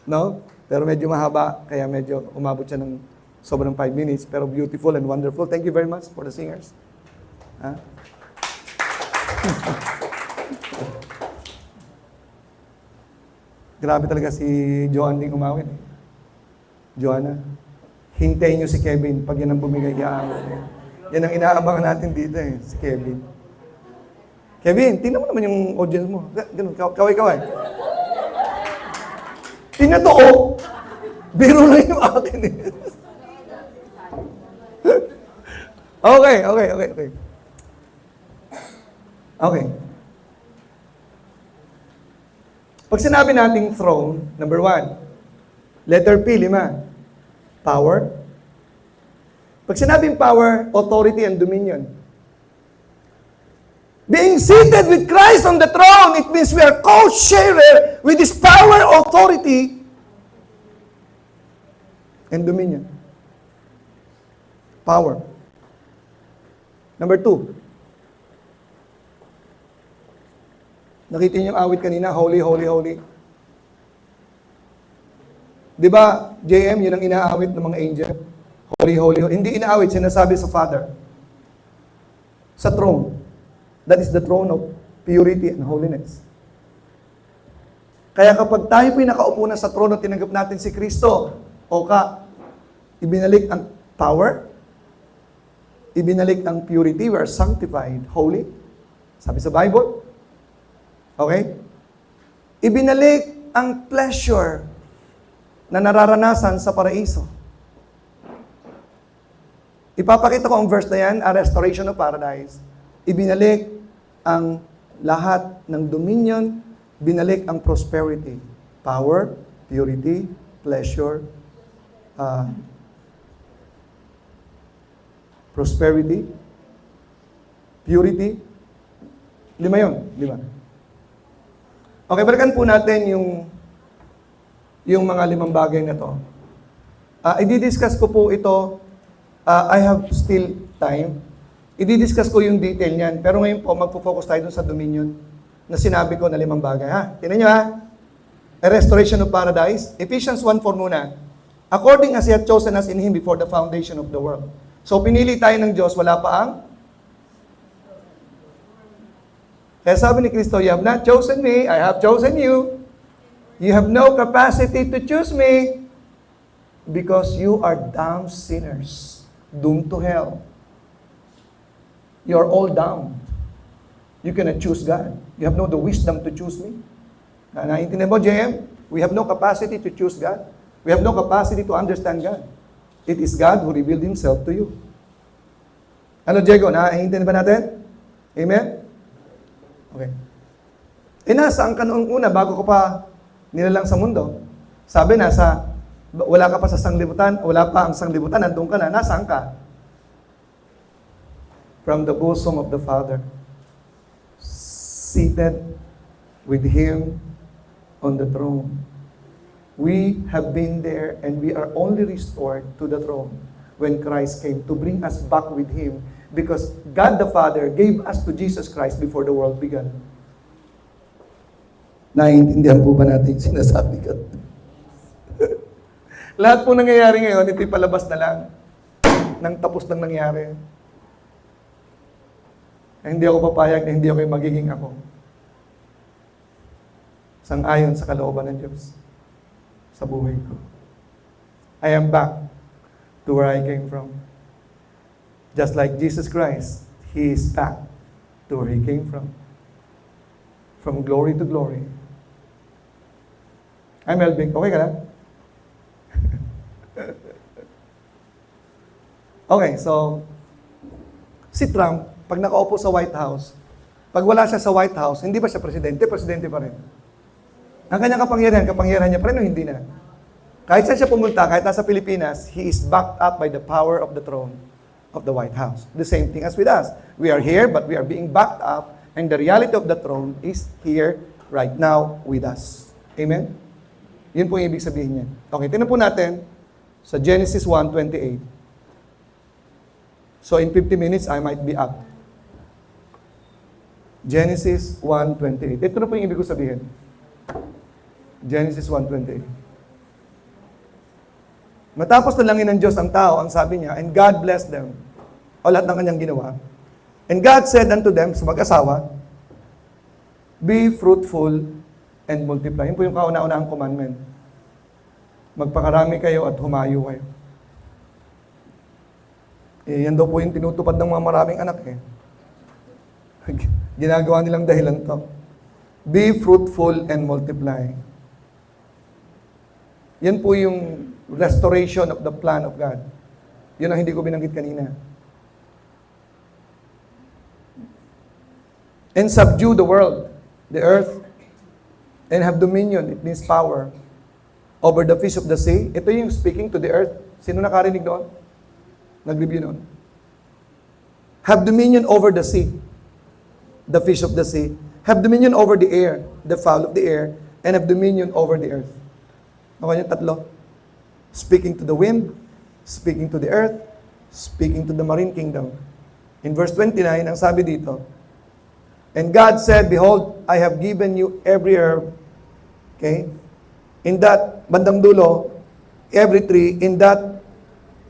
No? Pero medyo mahaba, kaya medyo umabot siya ng sobrang 5 minutes. Pero beautiful and wonderful. Thank you very much for the singers. Grabe talaga si Joanne ding umawit. Joanna, hintayin nyo si Kevin. Pag yan ang bumigay, iaawit. Yan ang inaabangan natin dito eh, si Kevin. Kevin, tingnan mo naman yung audience mo. Ganun, kaway-kaway. Tingnan to, oh! Biro lang yung akin eh. Okay. Okay. Pag sinabi nating throne, number 1, letter P, 5, power. Pag sinabing power, authority and dominion. Being seated with Christ on the throne, it means we are co-sharer with His power, authority, and dominion. Power. Number 2. Nakita niyo yung awit kanina, holy, holy, holy. Di ba, JM, yun ang inaawit ng mga angel? Holy, holy, holy. Hindi inaawit, sinasabi sa Father. Sa throne. That is the throne of purity and holiness. Kaya kapag tayo po'y nakaupo na sa trono, tinanggap natin si Kristo, ibinalik ang power, ibinalik ang purity, we are sanctified, holy. Sabi sa Bible. Okay? Ibinalik ang pleasure na nararanasan sa paraiso. Ipapakita ko ang verse na yan, a restoration of paradise. Ibinalik ang lahat ng dominion, binalik ang prosperity, power, purity, pleasure, prosperity, purity. 5 yun, 5. Okay, balikan po natin yung mga 5 bagay na to. I-discuss ko po ito. I have still time. I-discuss ko yung detail niyan. Pero ngayon po, magpo-focus tayo dun sa dominion na sinabi ko na 5 bagay. Tingnan nyo A restoration of paradise. Ephesians 1:4 muna. According as He hath chosen us in Him before the foundation of the world. So, pinili tayo ng Diyos, wala pa ang... Kaya sabi ni Kristo, you have not chosen me, I have chosen you. You have no capacity to choose me because you are damned sinners, doomed to hell. You are all down. You cannot choose God. You have no the wisdom to choose me. Naiintindihan mo, JM? We have no capacity to choose God. We have no capacity to understand God. It is God who revealed Himself to you. Ano, Diego? Naiintindihan ba natin? Amen? Okay. Nasaan ka noong una bago ko pa nilalang sa mundo? Sabi wala ka pa sa sanglibutan, wala pa ang sanglibutan, nandun ka na, nasaan ka? From the bosom of the Father, seated with Him on the throne. We have been there and we are only restored to the throne when Christ came to bring us back with Him because God the Father gave us to Jesus Christ before the world began. Naiintindihan po ba natin yung sinasabi ko? Lahat po nangyayari ngayon, ito'y palabas na lang nang tapos nang nangyari. Hindi ako papayag na hindi ako yung magiging ako. Sang-ayon sa kalooban ng Diyos sa buhay ko. I am back to where I came from. Just like Jesus Christ, He is back to where He came from. From glory to glory. I'm Melvin. Okay ka lang? Okay, so, si Trump, pag nakaupo sa White House, pag wala siya sa White House, hindi ba siya presidente? Presidente pa rin. Ang kanyang kapangyarihan niya pa rin o hindi na? Kahit saan siya pumunta, kahit nasa Pilipinas, he is backed up by the power of the throne of the White House. The same thing as with us. We are here, but we are being backed up, and the reality of the throne is here right now with us. Amen? Yun po yung ibig sabihin niya. Okay, tingnan po natin sa Genesis 1:28. So in 50 minutes, I might be up. Genesis 1:28. Ito na po yung ibig ko sabihin. Genesis 1:28. Matapos talangin ng Diyos ang tao, ang sabi niya, and God blessed them. O lahat ng kanyang ginawa. And God said unto them, sa mag-asawa, be fruitful and multiply. Yun po yung kauna-unahang commandment. Magpakarami kayo at humayo kayo. Yan daw po yung tinutupad ng mga maraming anak eh. Ginagawa nilang dahilan to. Be fruitful and multiply. Yan po yung restoration of the plan of God. Yun ang hindi ko binanggit kanina. And subdue the world, the earth, and have dominion, it means power, over the fish of the sea. Ito yung speaking to the earth. Sino nakarinig doon? Nag-review noon. Have dominion over the sea, the fish of the sea. Have dominion over the air, the fowl of the air, and have dominion over the earth. Okay yung tatlo. Speaking to the wind, speaking to the earth, speaking to the marine kingdom. In verse 29, ang sabi dito, and God said, behold, I have given you every herb, okay, in that, bandang dulo, every tree, in that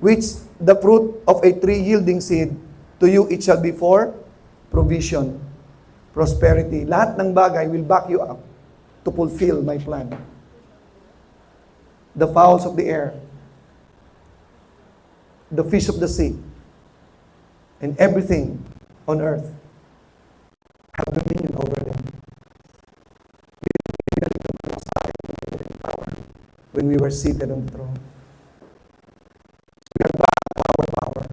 which the fruit of a tree yielding seed, to you it shall be for provision, prosperity. Lahat ng bagay will back you up to fulfill my plan. The fowls of the air, the fish of the sea, and everything on earth have dominion over them. When we were seated on the throne. We are back to our power.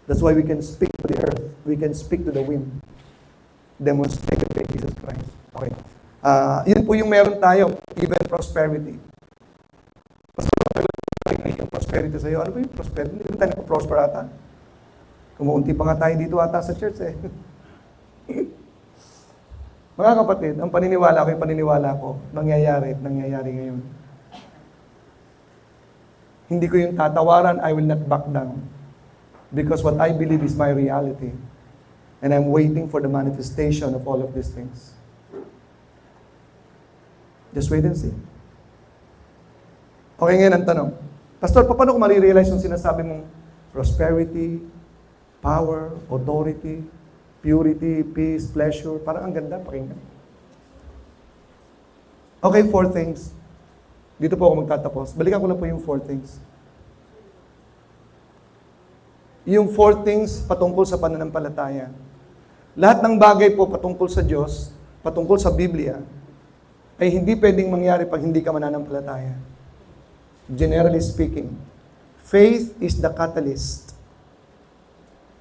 That's why we can speak to the earth. We can speak to the wind. Demonstrated by Jesus Christ. Okay. Yun po yung meron tayo, even prosperity. Yung prosperity sa'yo. Ano ba yung prosperity? Hindi tayo nagpa-prosper ata. Kumuunti pa nga tayo dito ata sa church eh. Mga kapatid, ang paniniwala ko, yung paniniwala ko, nangyayari at nangyayari ngayon. Hindi ko yung tatawaran, I will not back down. Because what I believe is my reality. And I'm waiting for the manifestation of all of these things. Just wait and see. Okay, ngayon ang tanong. Pastor, paano ko marirealize yung sinasabi mong prosperity, power, authority, purity, peace, pleasure? Parang ang ganda, pakinggan. Okay, 4 things. Dito po ako magtatapos. Balikan ko lang po yung 4 things. yung 4 things patungkol sa pananampalataya. Lahat ng bagay po patungkol sa Diyos, patungkol sa Biblia, ay hindi pwedeng mangyari pag hindi ka mananampalataya. Generally speaking, faith is the catalyst.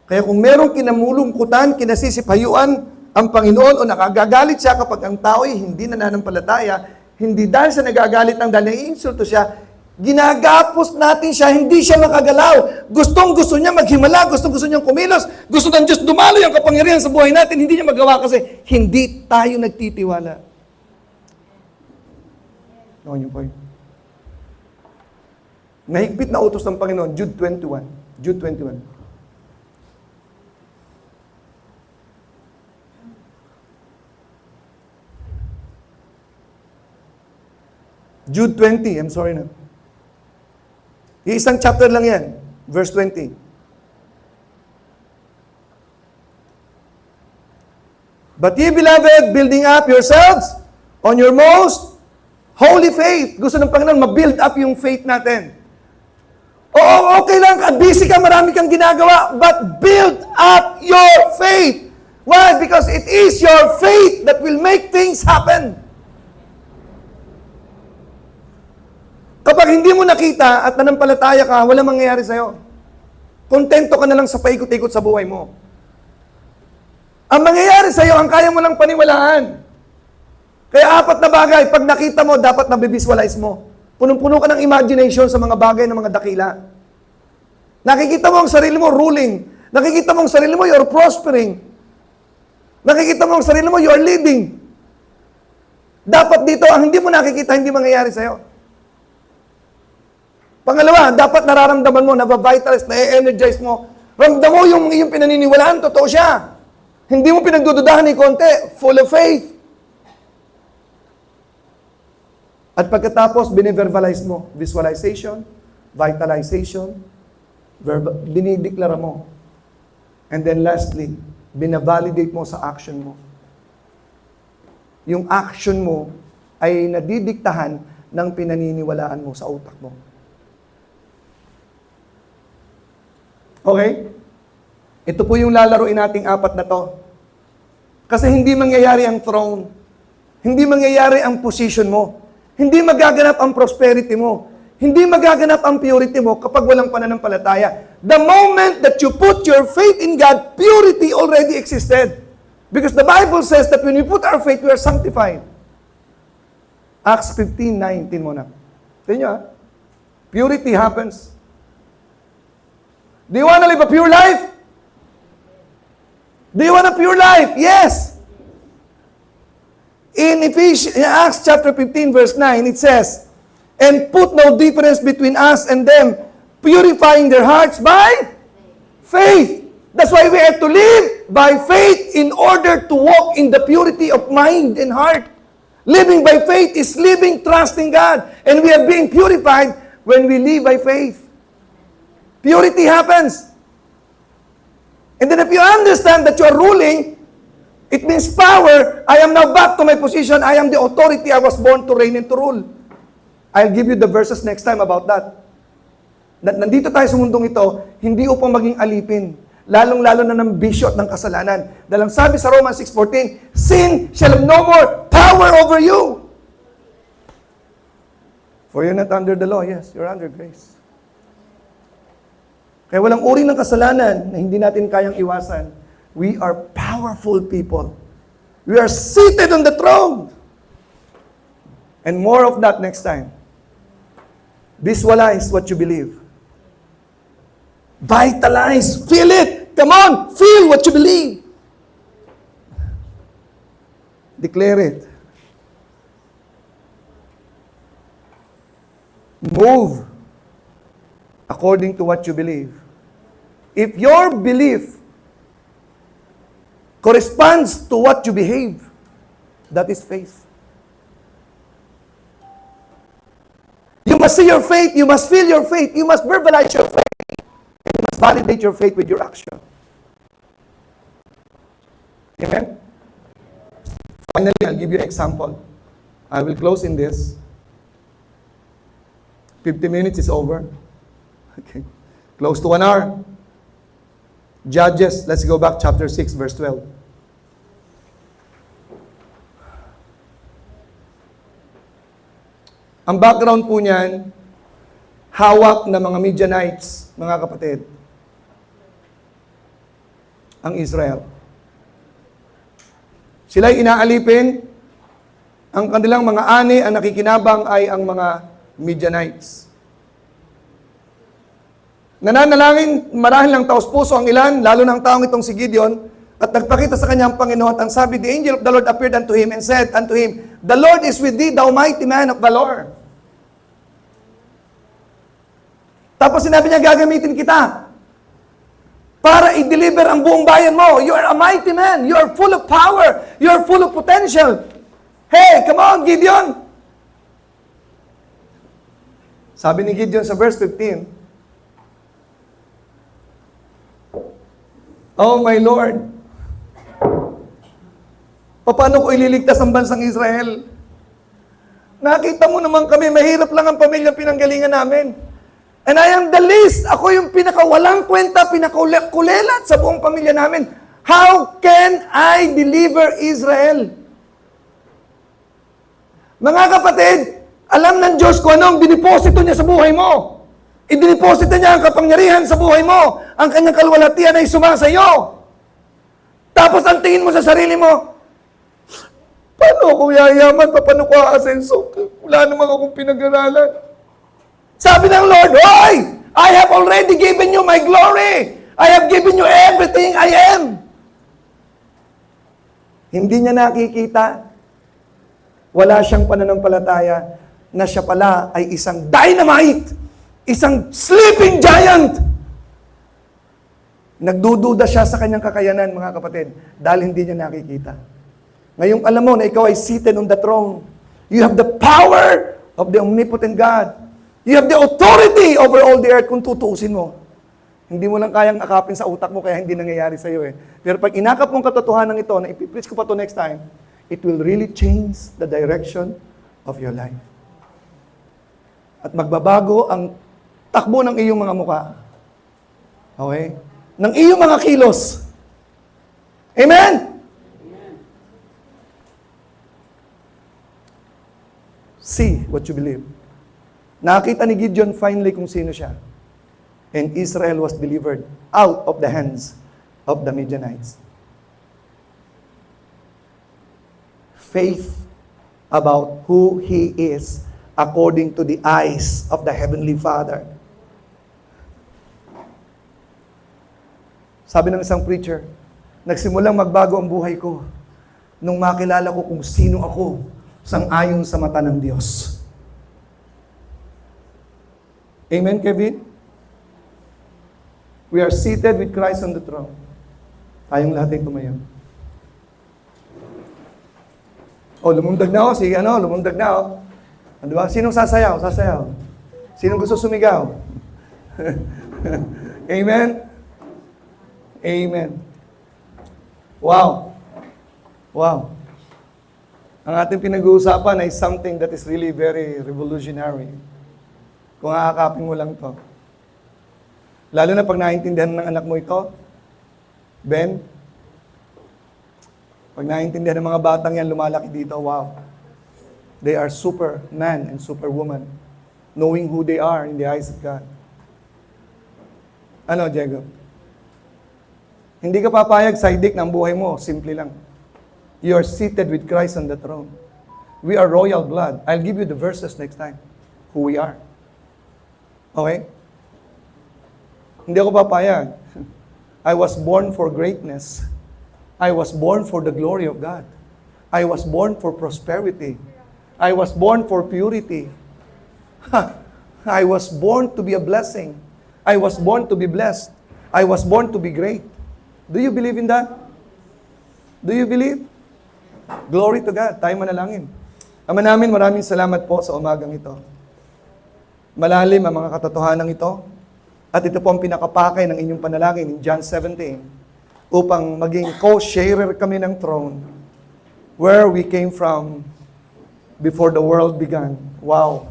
Kaya kung merong kinamulungkutan, kinasisipayuan ang Panginoon o nakagagalit siya kapag ang tao'y hindi nananampalataya, hindi dahil sa nagagalit ng dahil naiinsulto siya, ginagapos natin siya, hindi siya makagalaw. Gusto niya maghimala, gusto niya kumilos, gusto ng Diyos dumalo yung kapangyarihan sa buhay natin, hindi niya magawa kasi hindi tayo nagtitiwala. Noon yung point. Mahigpit na utos ng Panginoon, Jude 21. Jude 21. Jude 20, I'm sorry na. Isang chapter lang yan, verse 20. But ye beloved, building up yourselves on your most holy faith. Gusto ng Panginoon, ma-build up yung faith natin. Oo, okay lang, busy ka, marami kang ginagawa, but build up your faith. Why? Because it is your faith that will make things happen. Kapag hindi mo nakita at nanampalataya ka, walang mangyayari sa'yo. Kontento ka na lang sa paikot-ikot sa buhay mo. Ang mangyayari sa'yo, ang kaya mo lang paniwalaan. Kaya 4 na bagay, pag nakita mo, dapat nabivisualize mo. Punong-puno ka ng imagination sa mga bagay ng mga dakila. Nakikita mo ang sarili mo ruling. Nakikita mo ang sarili mo, you're prospering. Nakikita mo ang sarili mo, you're leading. Dapat dito, ang hindi mo nakikita, hindi mangyayari sa'yo. Pangalawa, dapat nararamdaman mo, nabavitalize, na-energize mo. Ramdam mo yung iyong pinaniniwalaan, totoo siya. Hindi mo pinagdududahan ni konti, full of faith. At pagkatapos, bine-verbalize mo. Visualization, vitalization, dinideklara mo. And then lastly, binavalidate mo sa action mo. Yung action mo ay nadidiktahan ng pinaniniwalaan mo sa utak mo. Okay? Ito po yung lalaruin nating 4 na to. Kasi hindi mangyayari ang throne. Hindi mangyayari ang position mo. Hindi magaganap ang prosperity mo. Hindi magaganap ang purity mo kapag walang pananampalataya. The moment that you put your faith in God, purity already existed. Because the Bible says that when we put our faith, we are sanctified. Acts 15:19 muna. Tingnan nyo Purity happens. Do you want to live a pure life? Do you want a pure life? Yes. In Acts chapter 15 verse 9, it says, and put no difference between us and them, purifying their hearts by faith. That's why we have to live by faith in order to walk in the purity of mind and heart. Living by faith is living trusting God. And we are being purified when we live by faith. Purity happens. And then if you understand that you are ruling, it means power. I am now back to my position. I am the authority. I was born to reign and to rule. I'll give you the verses next time about that. Nandito tayo sa mundong ito, hindi upang maging alipin. Lalong-lalo na ng bisyo at ng kasalanan. Dahil ang sabi sa Romans 6:14, sin shall have no more power over you. For you're not under the law. Yes, you're under grace. Kaya walang uri ng kasalanan na hindi natin kayang iwasan. We are powerful people. We are seated on the throne. And more of that next time. Visualize what you believe. Vitalize. Feel it. Come on. Feel what you believe. Declare it. Move according to what you believe. If your belief corresponds to what you behave, that is faith. You must see your faith, you must feel your faith, you must verbalize your faith, and you must validate your faith with your action. Amen? Finally, I'll give you an example. I will close in this. 50 minutes is over. Okay. Close to 1 hour. Judges, let's go back chapter 6, verse 12. Ang background po niyan, hawak ng mga Midianites, mga kapatid, ang Israel. Sila'y inaalipin, ang kanilang mga ani, ang nakikinabang ay ang mga Midianites. Nananalangin, marahil ng taos-puso ang ilan, lalo ng taong itong si Gideon, at nagpakita sa kanya ang Panginoon, at ang sabi, the angel of the Lord appeared unto him and said unto him, the Lord is with thee, thou mighty man of valor. Tapos sinabi niya, gagamitin kita para i-deliver ang buong bayan mo. You are a mighty man. You are full of power. You are full of potential. Hey, come on, Gideon. Sabi ni Gideon sa verse 15, oh my Lord, paano ko ililigtas ang bansang Israel? Nakita mo naman kami, mahirap lang ang pamilya pinanggalingan namin. And I am the least. Ako yung pinakawalang kwenta, pinakakulelat sa buong pamilya namin. How can I deliver Israel? Mga kapatid, alam ng Diyos kung ano ang diniposito niya sa buhay mo. Idiniposito niya ang kapangyarihan sa buhay mo. Ang kanyang kalwalatian ay sumasayo. Tapos ang tingin mo sa sarili mo, paano ako yayaman? Paano ko aasenso? Wala naman akong pinag-aralan. Sabi ng Lord, hoy! I have already given you my glory. I have given you everything I am. Hindi niya nakikita. Wala siyang pananampalataya na siya pala ay isang dynamite. Isang sleeping giant. Nagdududa siya sa kanyang kakayanan, mga kapatid, dahil hindi niya nakikita. Ngayong alam mo na ikaw ay seated on the throne. You have the power of the omnipotent God. You have the authority over all the earth kung tutuusin mo. Hindi mo lang kayang akapin sa utak mo kaya hindi nangyayari sa iyo eh. Pero pag inakap mong katotohanan ito, na ipipreach ko pa to next time, it will really change the direction of your life. At magbabago ang takbo ng iyong mga mukha. Okay? Ng iyong mga kilos. Amen? See what you believe. Nakita ni Gideon finally kung sino siya. And Israel was delivered out of the hands of the Midianites. Faith about who He is according to the eyes of the Heavenly Father. Sabi ng isang preacher, nagsimulang magbago ang buhay ko nung makilala ko kung sino ako sang-ayon sa mata ng Diyos. Amen, Kevin? We are seated with Christ on the throne. Tayong lahat ay tumayo. Oh, lumundag na ako. Sige, lumundag na ako. Ano ba? Sinong sasayaw? Sasayaw. Sinong gusto sumigaw? Amen? Amen. Wow. Wow. Ang ating pinag-uusapan ay something that is really very revolutionary. Kung aakapin mo lang to. Lalo na pag naintindihan ng anak mo ito, Ben, pag naintindihan ng mga batang yan, lumalaki dito, wow. They are superman and superwoman, knowing who they are in the eyes of God. Ano, Diego? Hindi ka papayag sa hidik ng buhay mo, simple lang. You are seated with Christ on the throne. We are royal blood. I'll give you the verses next time, who we are. Okay? Hindi ako papayag. I was born for greatness. I was born for the glory of God. I was born for prosperity. I was born for purity. I was born to be a blessing. I was born to be blessed. I was born to be great. Do you believe in that? Do you believe? Glory to God. Tayo manalangin. Ama namin, maraming salamat po sa umagang ito. Malalim ang mga katotohanan ito. At ito po ang pinakapakay ng inyong panalangin in John 17 upang maging co-sharer kami ng throne where we came from before the world began. Wow!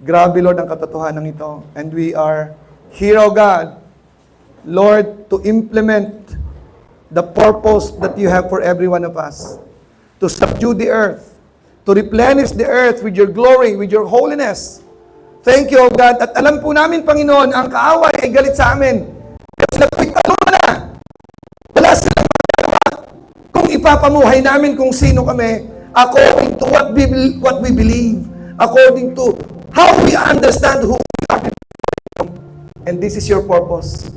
Grabe, Lord, ang katotohanan ito. And we are here, O God, Lord, to implement the purpose that you have for every one of us. To subdue the earth, to replenish the earth with your glory, with your holiness. Thank you, O God. At alam po namin, Panginoon, ang kaaway ay galit sa amin. Sila po'y taluma na. Wala silang magagawa. Kung ipapamuhay namin kung sino kami, according to what we believe, according to how we understand who we are. And this is your purpose.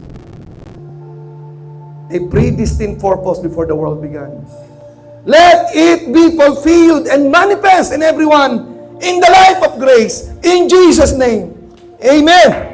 A predestined purpose before the world began. Let it be fulfilled and manifest in everyone in the life of grace. In Jesus' name. Amen.